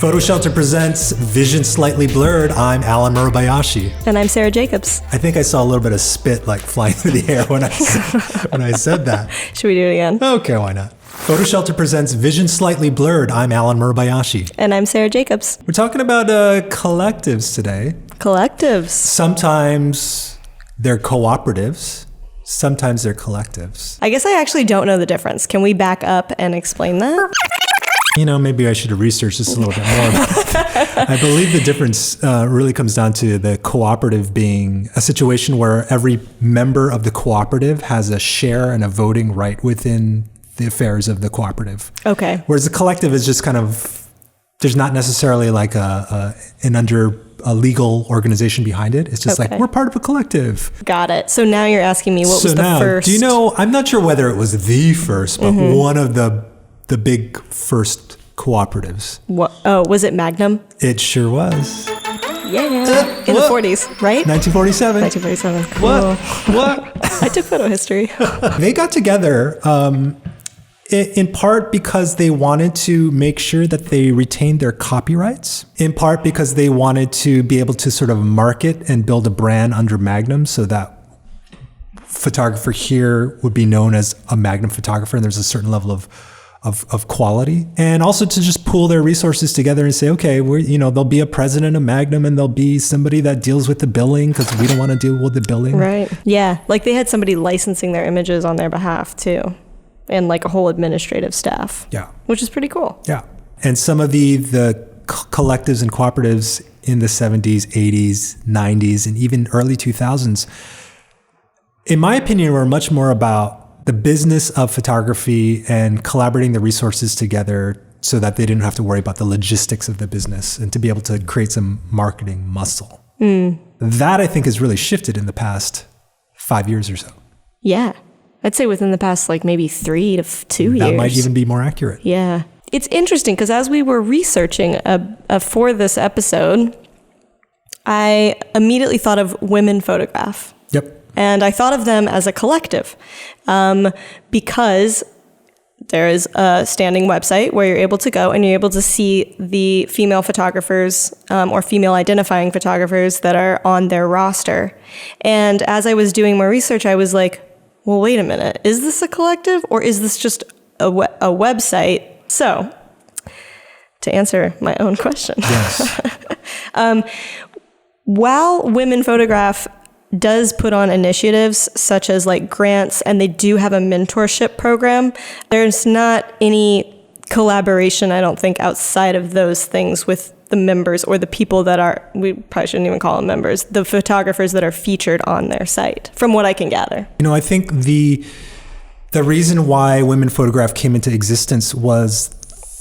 Photo Shelter presents Vision Slightly Blurred. I'm Alan Murabayashi. And I'm Sarah Jacobs. I think I saw a little bit of spit like flying through the air when I said that. Should we do it again? Okay, why not? Photo Shelter presents Vision Slightly Blurred. I'm Alan Murabayashi. And I'm Sarah Jacobs. We're talking about collectives today. Collectives. Sometimes they're cooperatives. Sometimes they're collectives. I guess I actually don't know the difference. Can we back up and explain that? You know, maybe I should have researched this a little bit more. I believe the difference really comes down to the cooperative being a situation where every member of the cooperative has a share and a voting right within the affairs of the cooperative. Okay. Whereas the collective is just kind of, there's not necessarily like a legal organization behind it. It's just like, we're part of a collective. Got it. So now you're asking me what was the first? Do you know, I'm not sure whether it was the first, but one of the big first cooperatives. What? Oh, was it Magnum? It sure was. Yeah. In the 40s, right? 1947. 1947. Cool. What? I took photo history. They got together in part because they wanted to make sure that they retained their copyrights, in part because they wanted to be able to sort of market and build a brand under Magnum so that photographer here would be known as a Magnum photographer, and there's a certain level of quality, and also to just pool their resources together and say, okay, there'll be a president of Magnum and there'll be somebody that deals with the billing because we don't want to deal with the billing. Right. Yeah. Like they had somebody licensing their images on their behalf too, and like a whole administrative staff. Yeah. Which is pretty cool. Yeah. And some of the collectives and cooperatives in the 70s, 80s, 90s, and even early 2000s, in my opinion, were much more about the business of photography and collaborating the resources together so that they didn't have to worry about the logistics of the business and to be able to create some marketing muscle. That I think has really shifted in the past 5 years or so. Yeah. I'd say within the past like maybe 3 to 2 years. That might even be more accurate. Yeah. It's interesting because as we were researching for this episode, I immediately thought of Women Photograph. Yep. And I thought of them as a collective because there is a standing website where you're able to go and you're able to see the female photographers or female identifying photographers that are on their roster. And as I was doing more research, I was like, well, wait a minute. Is this a collective or is this just a website? So to answer my own question, yes. While Women Photograph does put on initiatives such as like grants, and they do have a mentorship program, there's not any collaboration, I don't think, outside of those things with the members or the people that are, we probably shouldn't even call them members, the photographers that are featured on their site, from what I can gather. I think the reason why Women Photograph came into existence was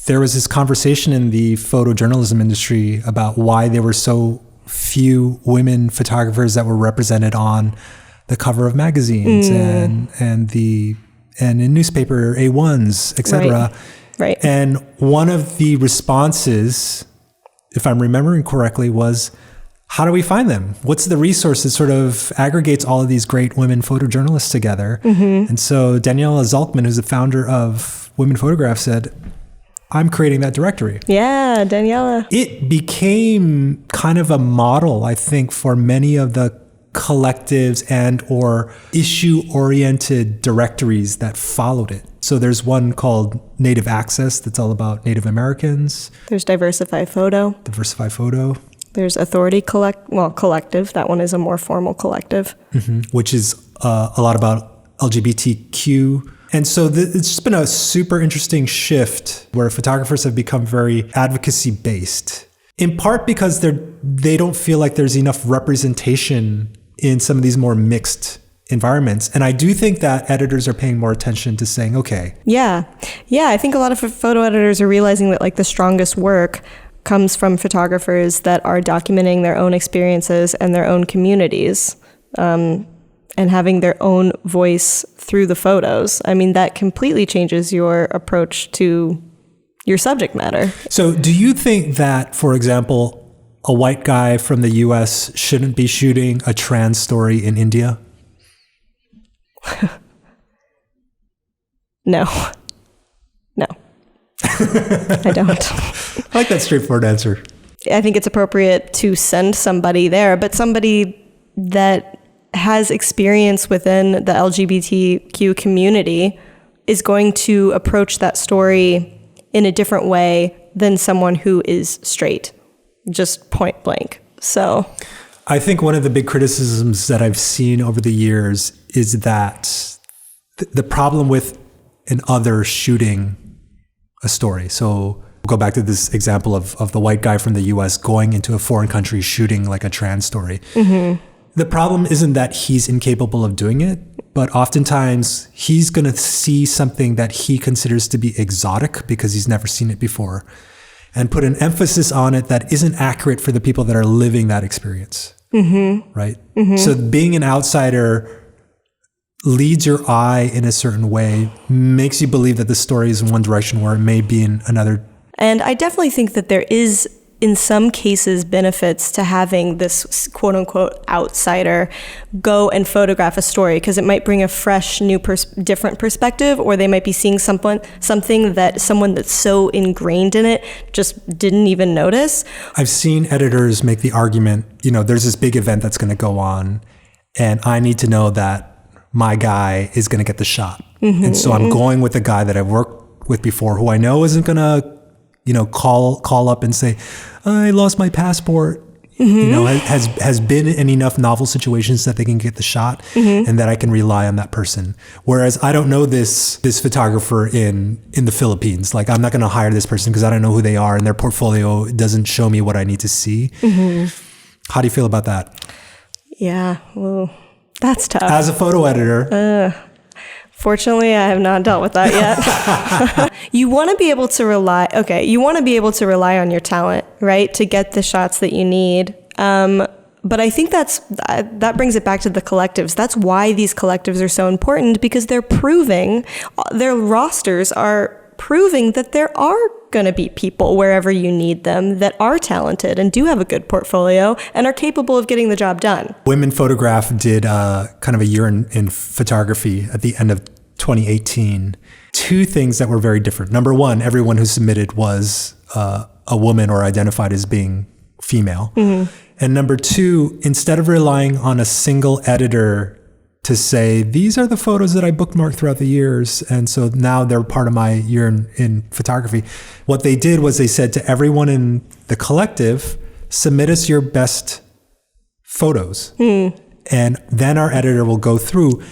there was this conversation in the photojournalism industry about why there were so few women photographers that were represented on the cover of magazines and in newspaper A1s, etc. Right. And one of the responses, if I'm remembering correctly, was, how do we find them? What's the resource that sort of aggregates all of these great women photojournalists together? And so Daniela Zalkman, who's the founder of Women Photograph, said, I'm creating that directory. Yeah, Daniela. It became kind of a model, I think, for many of the collectives and or issue-oriented directories that followed it. So there's one called Native Access that's all about Native Americans. There's Diversify Photo. There's Authority Collective. That one is a more formal collective. Which is a lot about LGBTQ. And so it's just been a super interesting shift where photographers have become very advocacy based, in part because they don't feel like there's enough representation in some of these more mixed environments. And I do think that editors are paying more attention to saying, okay. Yeah. I think a lot of photo editors are realizing that like the strongest work comes from photographers that are documenting their own experiences and their own communities. And having their own voice through the photos. I mean, that completely changes your approach to your subject matter. So do you think that, for example, a white guy from the US shouldn't be shooting a trans story in India? No. I don't. I like that straightforward answer. I think it's appropriate to send somebody there, but somebody that has experience within the LGBTQ community is going to approach that story in a different way than someone who is straight, just point blank. So I think one of the big criticisms that I've seen over the years is that the problem with an other shooting a story. So go back to this example of the white guy from the US going into a foreign country shooting like a trans story. Mm-hmm. The problem isn't that he's incapable of doing it, but oftentimes he's going to see something that he considers to be exotic because he's never seen it before and put an emphasis on it that isn't accurate for the people that are living that experience. Mm-hmm. Right? Mm-hmm. So being an outsider leads your eye in a certain way, makes you believe that the story is in one direction where it may be in another. And I definitely think that there is, in some cases, benefits to having this quote unquote outsider go and photograph a story, because it might bring a fresh, new, different perspective, or they might be seeing something that someone that's so ingrained in it just didn't even notice. I've seen editors make the argument, there's this big event that's going to go on, and I need to know that my guy is going to get the shot. Mm-hmm, and so I'm going with a guy that I've worked with before who I know isn't going to call up and say, I lost my passport, has been in enough novel situations that they can get the shot and that I can rely on that person. Whereas I don't know this photographer in the Philippines. Like, I'm not going to hire this person because I don't know who they are and their portfolio doesn't show me what I need to see. Mm-hmm. How do you feel about that? Yeah, well, that's tough. As a photo editor. Fortunately, I have not dealt with that yet. You want to be able to rely on your talent, right? To get the shots that you need. But I think that brings it back to the collectives. That's why these collectives are so important, because their rosters are proving that there are going to be people wherever you need them that are talented and do have a good portfolio and are capable of getting the job done. Women Photograph did kind of a year in photography at the end of 2018. Two things that were very different. Number one, everyone who submitted was a woman or identified as being female. Mm-hmm. And number two, instead of relying on a single editor to say, these are the photos that I bookmarked throughout the years, and so now they're part of my year in photography. What they did was they said to everyone in the collective, submit us your best photos. And then our editor will go through,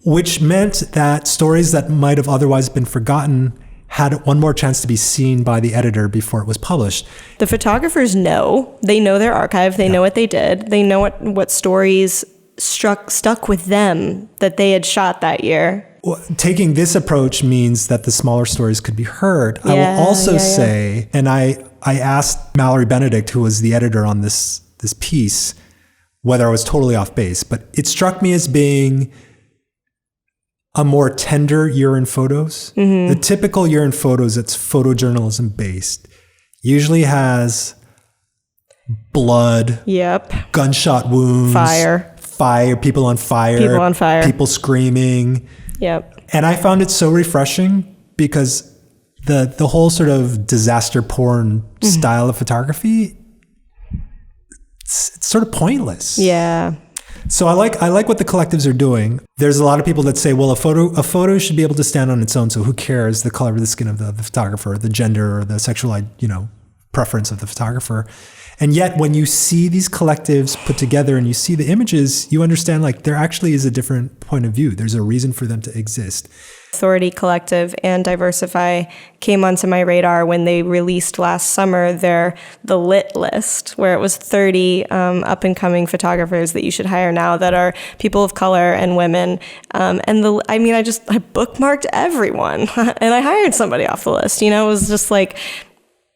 which meant that stories that might have otherwise been forgotten had one more chance to be seen by the editor before it was published. The photographers know. They know their archive. They know what they did. They know what stories stuck with them that they had shot that year. Well, taking this approach means that the smaller stories could be heard. I will also say, and I asked Mallory Benedict, who was the editor on this piece, whether I was totally off base, but it struck me as being a more tender year in photos. Mm-hmm. The typical year in photos that's photojournalism based usually has blood, gunshot wounds, fire, people on fire, people screaming. Yep. And I found it so refreshing because the whole sort of disaster porn style of photography, it's sort of pointless. Yeah. So I like what the collectives are doing. There's a lot of people that say, well, a photo should be able to stand on its own. So who cares the color of the skin of the photographer, the gender, or the sexual, preference of the photographer. And yet when you see these collectives put together and you see the images, you understand like there actually is a different point of view. There's a reason for them to exist. Authority Collective and Diversify came onto my radar when they released last summer the lit list, where it was 30 up and coming photographers that you should hire now that are people of color and women. I bookmarked everyone and I hired somebody off the list. It was just like,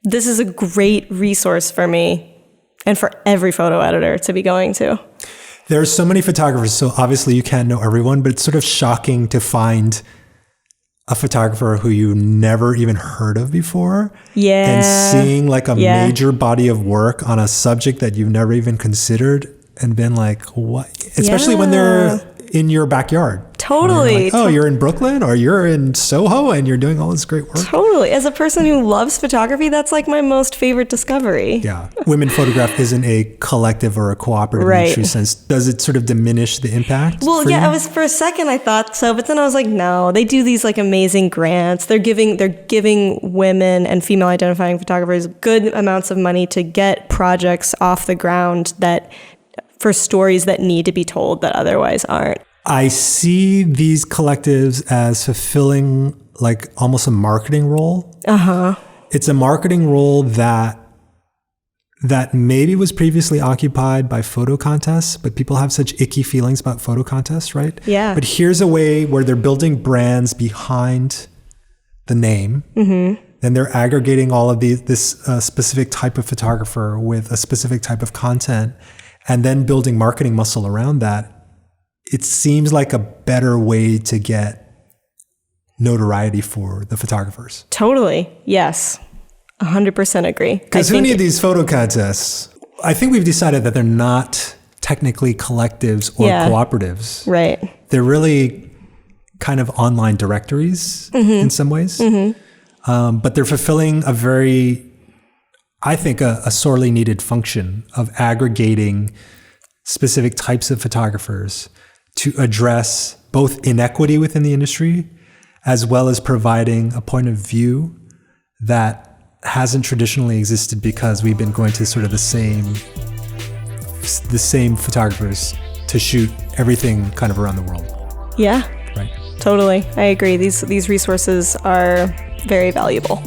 this is a great resource for me and for every photo editor to be going to. There are so many photographers, so obviously you can't know everyone, but it's sort of shocking to find a photographer who you never even heard of before. Yeah. And seeing like a major body of work on a subject that you've never even considered and been like, what? Especially when they're in your backyard. Totally. Like, oh, you're in Brooklyn or you're in Soho and you're doing all this great work. Totally. As a person who loves photography, that's like my most favorite discovery. Yeah. Women Photograph isn't a collective or a cooperative in a true sense. Does it sort of diminish the impact? Well, yeah, for a second I thought so, but then I was like, no, they do these like amazing grants. They're giving women and female identifying photographers good amounts of money to get projects off the ground for stories that need to be told that otherwise aren't. I see these collectives as fulfilling like almost a marketing role. Uh-huh. It's a marketing role that maybe was previously occupied by photo contests, but people have such icky feelings about photo contests, right? Yeah. But here's a way where they're building brands behind the name. Mm-hmm. Then they're aggregating all of this specific type of photographer with a specific type of content, and then building marketing muscle around that. It seems like a better way to get notoriety for the photographers. Totally. Yes. 100% agree. Because who need these photo contests? I think we've decided that they're not technically collectives or cooperatives. Right. They're really kind of online directories in some ways. Mm-hmm. But they're fulfilling a sorely needed function of aggregating specific types of photographers to address both inequity within the industry, as well as providing a point of view that hasn't traditionally existed because we've been going to sort of the same photographers to shoot everything kind of around the world. Yeah. Right. Totally. I agree. These resources are very valuable.